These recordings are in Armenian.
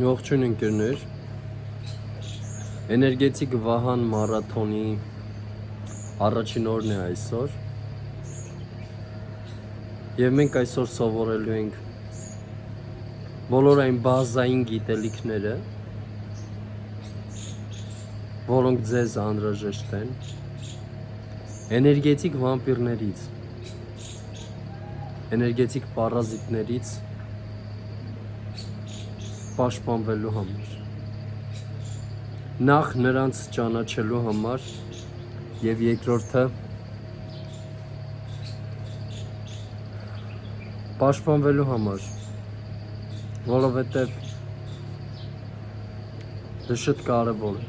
Ողջույն ընկերներ, էներգետիկ Վահան մարաթոնի առաջին օրն է այսօր և մենք այսօր սովորելու ենք բոլոր այն բազային գիտելիքները, որոնք ձեզ անհրաժեշտ են էներգետիկ վամպիրներից, էներգետիկ պարազիտներից պաշտպանվելու համար, նախ նրանց ճանաչելու համար և երկրորդը պաշտպանվելու համար, որովհետև դա շատ կարևոր է։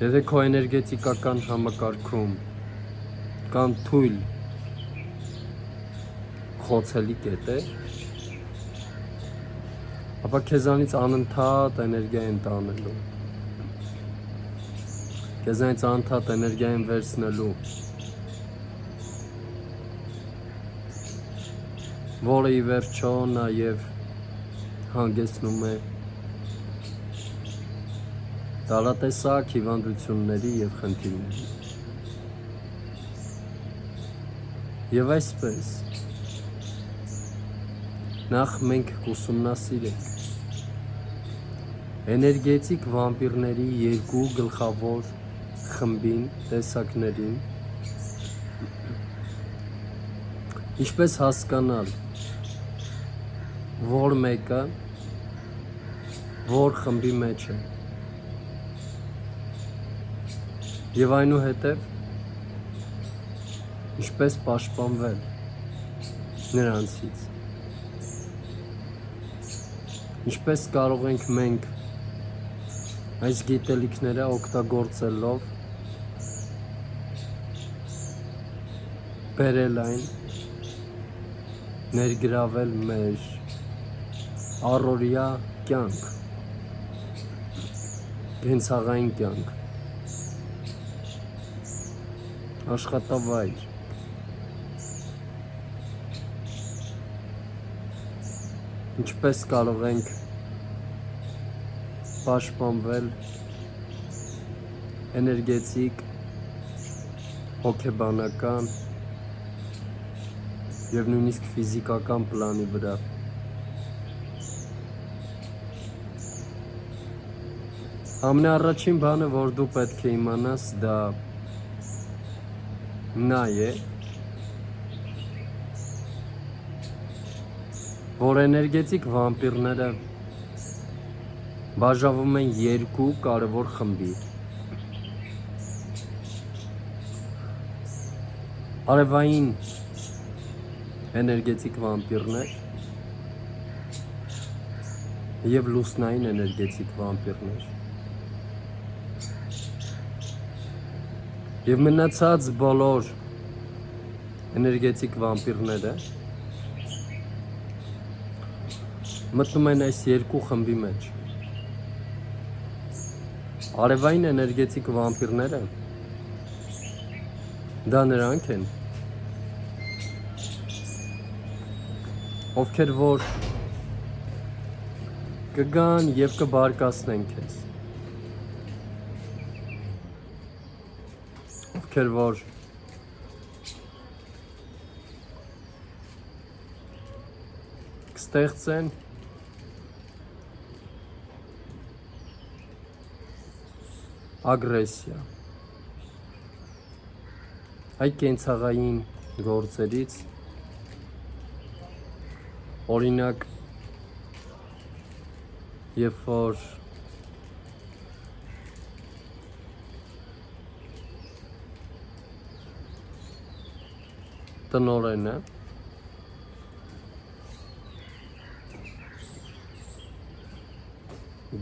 Եթե քո էներգետիկական համակարգում կան թույլ խոցելի կետեր, ապա քեզանից անընդհատ էներգիա են տանելու, քեզանից անընդհատ էներգիա են վերցնելու, որը ի վերջո նաև հանգեցնում է տարատեսակ հիվանդությունների և խնդիրների։ Եվ այսպես, նախ մենք կուսումնասիրենք էներգետիկ վամպիրների երկու գլխավոր խմբին, տեսակներին, ինչպես հասկանալ, որ մեկը որ խմբի մեջ է և այնուհետև ինչպես պաշտպանվել նրանցից, ինչպես կարող ենք մենք այս գիտելիքները օգտագործելով բերել այն, ներգրավել մեր առօրյա կյանք, կենցաղային կյանք, աշխատավայր, ինչպես կարող ենք պաշտպանվել էներգետիկ, հոգեբանական և նույնիսկ ֆիզիկական պլանի վրա։ Ամենաառաջին բանը, որ դու պետք է իմանաս, դա նա է, որ էներգետիկ վամպիրները բաժանվում են երկու կարևոր խմբի։ Արևային էներգետիկ վամպիրներ և լուսնային էներգետիկ վամպիրներ։ Եվ մնացած բոլոր էներգետիկ վամպիրները մտնում են այս երկու խմբի մեջ։ Արևային էներգետիկ վամպիրները դա նրանք են, ովքեր որ կգան և կբարկացնեն քեզ, ովքեր որ կստեղծեն ագրեսիա այդ կենցաղային գործերից, օրինակ, երբ որ տնօրենը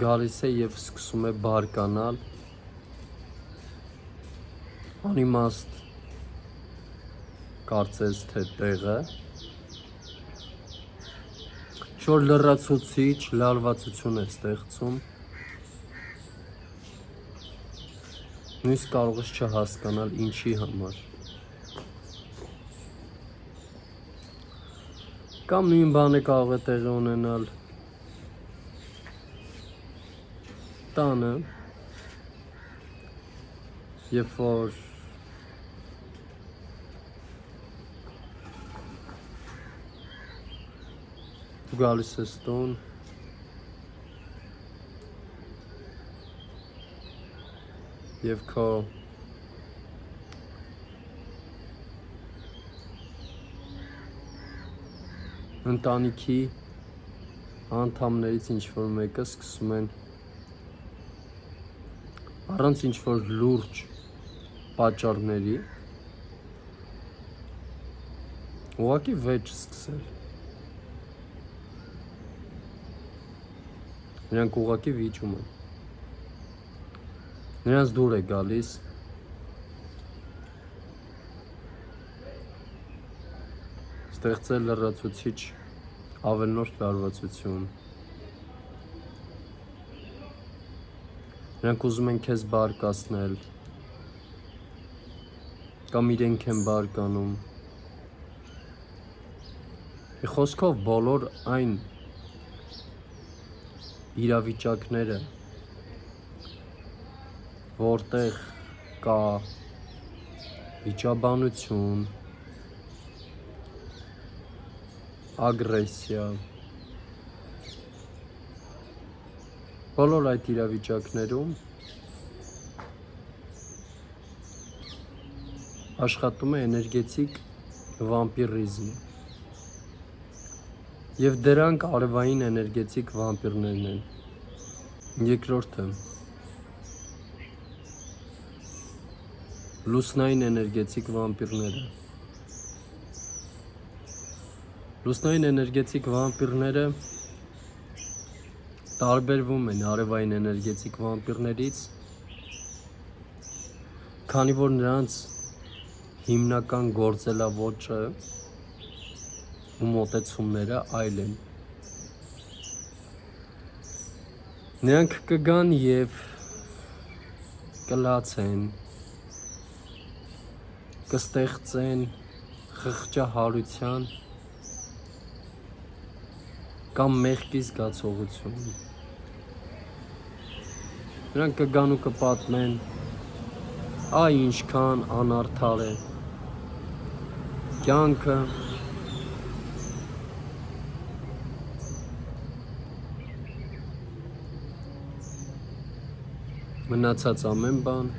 գալիս է և սկսում է բարկանալ անիմաստ կարծես թե տեղը, ինչ-որ լրացուցիչ լարվածություն է ստեղծում, նույնիսկ կարող ես չհասկանալ ինչի համար։ Կամ նույն բանը կարող է տեղի ունենալ տանը, երբ որ դու գալիս ես տուն, և քո ընտանիքի անդամներից ինչ-որ մեկը սկսում են առանց ինչ-որ լուրջ պատճառների ուղղակի վեճ սկսել։ Նրանք ուղղակի վիճում են։ Նրանց դուր է գալիս ստեղծել լրացուցիչ ավելնորդ լարվածություն։ Նրանք ուզում են քեզ բարկացնել, կամ իրենք են բարկանում։ Մի խոսքով բոլոր այն իրավիճակները, որտեղ կա վիճաբանություն, ագրեսիա, բոլոր այդ իրավիճակներում աշխատում է էներգետիկ վամպիրիզմը, և դրանք արևային էներգետիկ վամպիրներն են։ Երկրորդը լուսնային էներգետիկ վամպիրները։ Լուսնային էներգետիկ վամպիրները տարբերվում են արևային էներգետիկ վամպիրներից, քանի որ նրանց հիմնական գործելաոճը ու մոտեցումները այլ են։ Նրանք կգան և կլացեն, կստեղծեն խղճահարության կամ մեղքի զգացողություն։ Նրանք կգան ու կպատմեն, այ ինչքան անարդար է կյանքը, մնացած ամեն բան։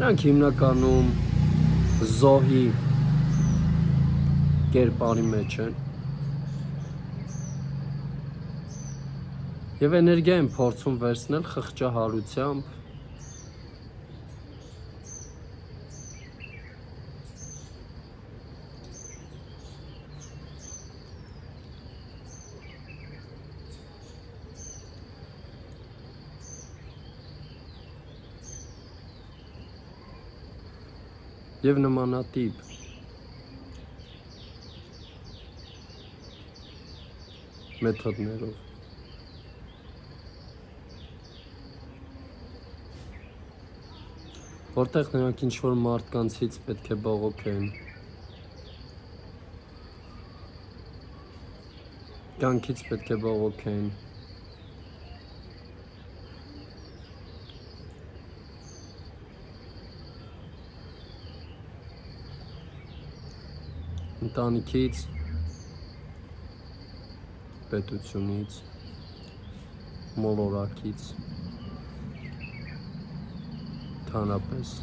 Նրանք հիմնականում զոհի կերպարի մեջ են և էներգիա են փորձում վերցնել խղճահարությամբ, և նմանատիպ մեթոդներով։ Որտեղ նրանք ինչ-որ մարդկանցից պետք է բողոքեն, կյանքից պետք է բողոքեն, ընտանիքից, պետությունից, մոլորակից, թանապես,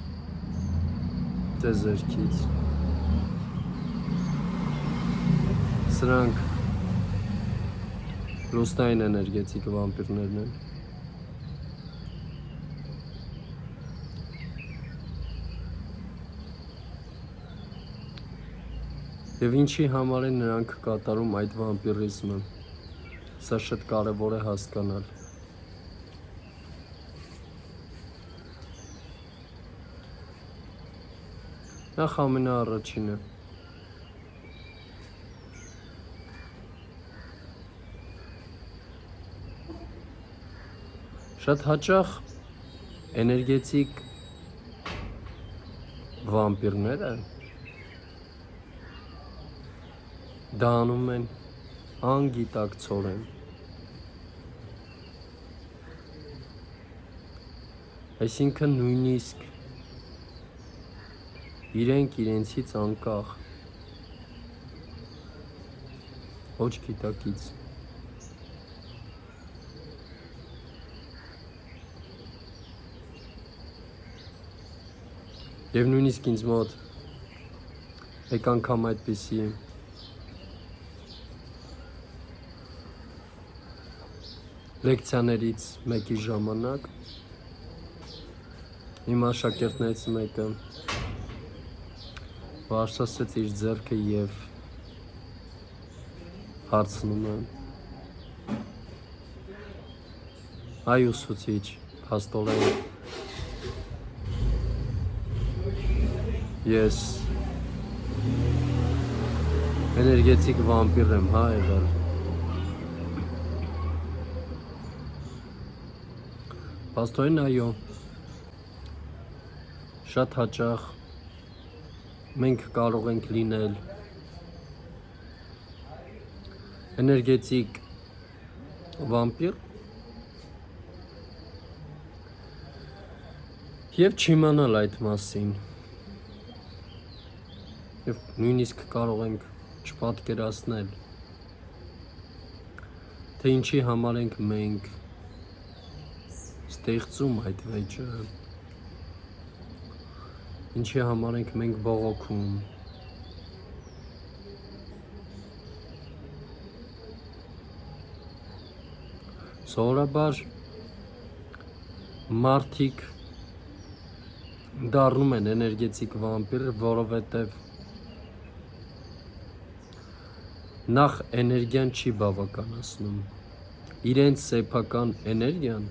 տեզերքից։ Սրանք լուսնային էներգետիկ վամպիրներն են։ Եվ ինչի համար են նրանք կատարում այդ վամպիրիզմը, սա շատ կարևոր է հասկանալ։ Նախ ամենաառաջինը շատ հաճախ էներգետիկ վամպիրները դա անում են անգիտակցորեն։ Այսինքն նույնիսկ իրենք իրենցից անկախ ոչ գիտակից եւ նույնիսկ ինձ մոտ մեկ անգամ այդպիսի լեկցիաներից մեկի ժամանակ իմ աշակերտներից մեկը բարձրացրեց իր ձեռքը եւ հարցնում է այ ուսուցիչ փաստորեն ես էներգետիկ վամպիր եմ, հա եղել։ Փաստորեն այո։ Շատ հաճախ մենք կարող ենք լինել էներգետիկ վամպիր եւ չիմանալ այդ մասին։ Եվ նույնիսկ կարող ենք չպատկերացնել, թե ինչի համար ենք մենք ստեղծում այդ վեճը, ինչի համար ենք մենք բողոքում, սովորաբար մարդիկ դառնում են էներգետիկ վամպիր, որովհետև նախ էներգիան չի բավականացնում, իրենց սեփական էներգիան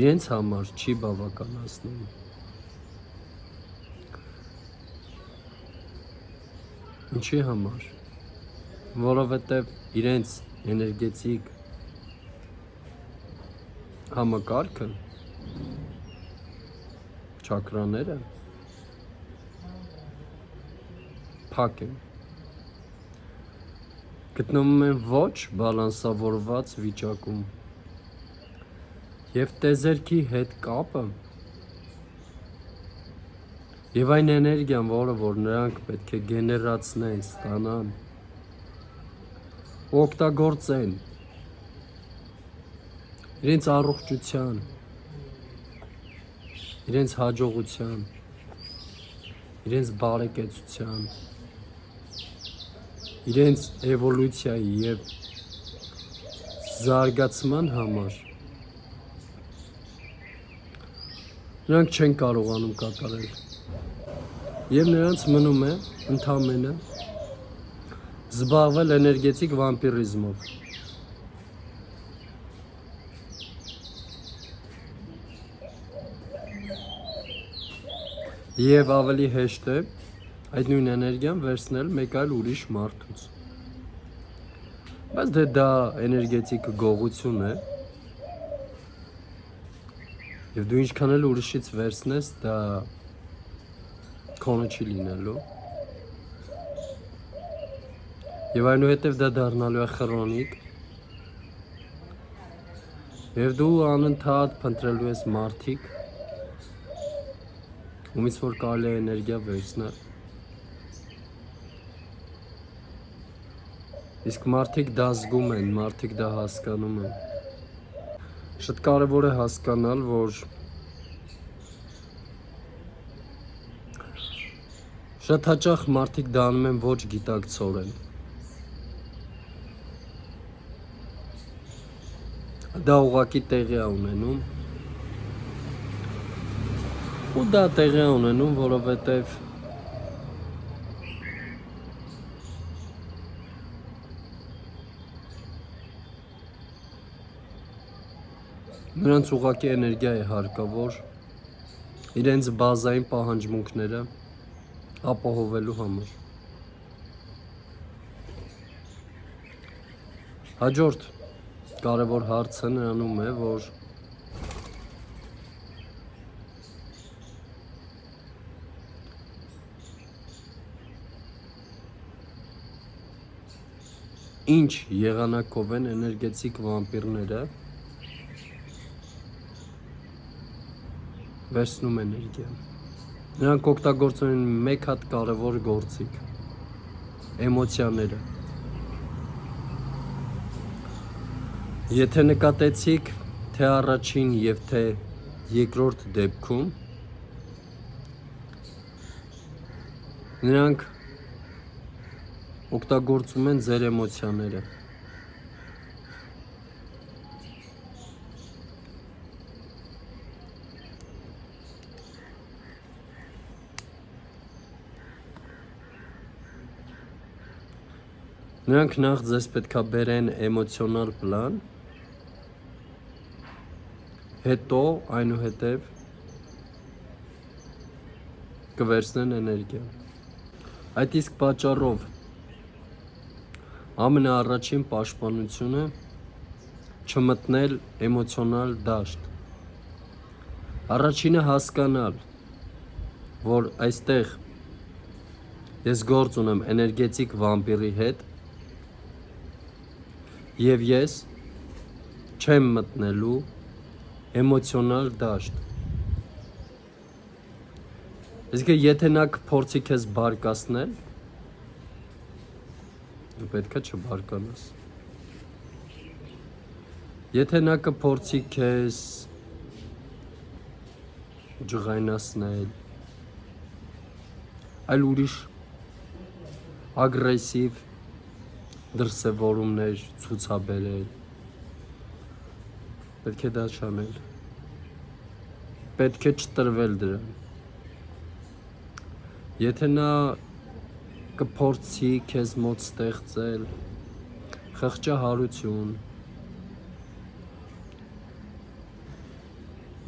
իրենց համար չի բավականացնում։ Ինչի համար? Որովհետև իրենց էներգետիկ համակարգը, չակրաները փակ են, գտնվում են ոչ բալանսավորված վիճակում եւ տեզերքի հետ կապը եւ այն էներգիան, որը որ նրանք պետք է գեներացնեն, ստանան, օգտագործեն իրենց առողջության, իրենց հաջողության, իրենց բարեկեցության, իրենց էվոլյուցիայի եւ զարգացման համար նրանք չեն կարողանում կատարել եւ նրանց մնում է ընդամենը զբաղվել էներգետիկ վամպիրիզմով եւ ավելի հեշտ է այդ նույն էներգիան վերցնել մեկ այլ ուրիշ մարդուց, բայց դե դա էներգետիկ գողություն է եւ դու ինչքան էլ ուրիշից վերցնես, դա քոնը չի լինելու եւ այնուհետեւ դա դառնալու է խրոնիկ եւ դու անընդհատ փնտրելու ես մարդիկ, ումից որ կարելի է էներգիա վերցնել, իսկ մարդիկ դա զգում են, մարդիկ դա հասկանում են։ Շատ կարևոր է հասկանալ, որ շատ հաճախ մարդիկ դա անում են ոչ գիտակցորեն։ Դա ուղղակի տեղի է ունենում։ Ու դա տեղի է ունենում, որովհետև նրանց ուղղակի էներգիա է հարկավոր իրենց բազային պահանջմունքները ապահովելու համար։ Հաջորդ կարևոր հարցը նրանում է, որ ինչ եղանակով են էներգետիկ վամպիրները վերցնում էներգիա։ Նրանք օգտագործում են մեկ հատ կարևոր գործիք՝ էմոցիաները։ Եթե նկատեցիք, թե առաջին եւ թե երկրորդ դեպքում նրանք օգտագործում են ձեր էմոցիաները։ Նրանք նախ ձեզ պետքա բերեն էմոցիոնալ պլան, հետո այնուհետև կվերցնեն էներգիա։ Այդ իսկ պատճառով ամենաառաջին պաշտպանությունը չմտնել էմոցիոնալ դաշտ։ Առաջինը հասկանալ, որ այստեղ ես գործ ունեմ էներգետիկ վամպիրի հետ եւ ես չեմ մտնելու էմոցիոնալ դաշտ։ Իսկ եթե նա կփորձի քեզ բարկացնել, դու պետքա չբարկանաս։ Եթե նա կփորձի քեզ ջղայնացնել, այլ ուրիշ ագրեսիվ դրսևորումներ ցուցաբերել, պետք է դա չանել, պետք է չտրվել դրան։ Եթե նա կփորձի քեզ մոտ ստեղծել խղճահարություն,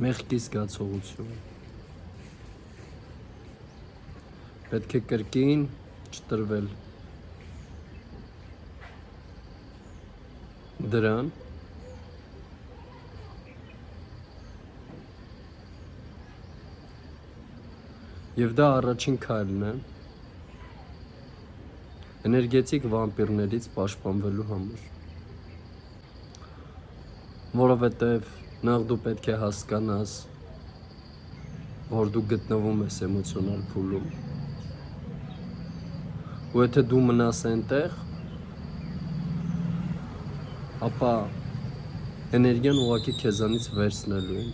մեղքի զգացողություն, պետք է կրկին չտրվել դրան, եւ դա առաջին քայլն է էներգետիկ վամպիրներից պաշտպանվելու համար, որովհետեւ նախ դու պետք է հասկանաս, որ դու գտնվում ես էմոցիոնալ փուլում, ու եթե դու մնաս այնտեղ, ապա էներգիան ուղղակի քեզանից վերցնելու են։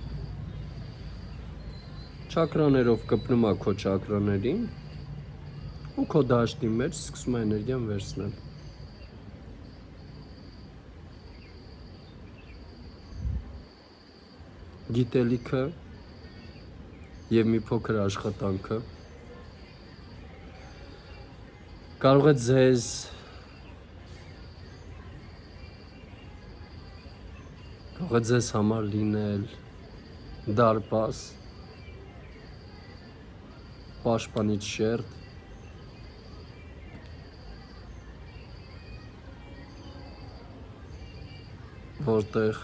Չակրաներով կպնում է քո չակրաներին, ու քո դաշտի մեջ սկսում է էներգիան վերցնել։ Գիտելիքը եւ մի փոքր աշխատանքը կարող է ձեզ համար լինել դարպաս, պաշտպանիչ շերտ, որտեղ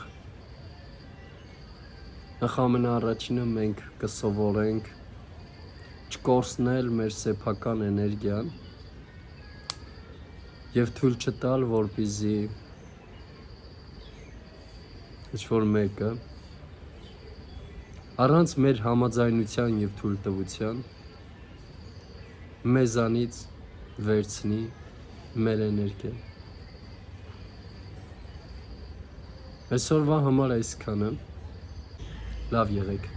նախ ամենաառաջինը մենք կսովորենք չկորցնել մեր սեփական էներգիան եւ թույլ չտալ, որպեսզի ինչ-որ մեկը առանց մեր համաձայնության եւ թույլտվության մեզանից վերցնի մեր էներգիան։ Այսօրվա համար այսքանը, լավ եղեք։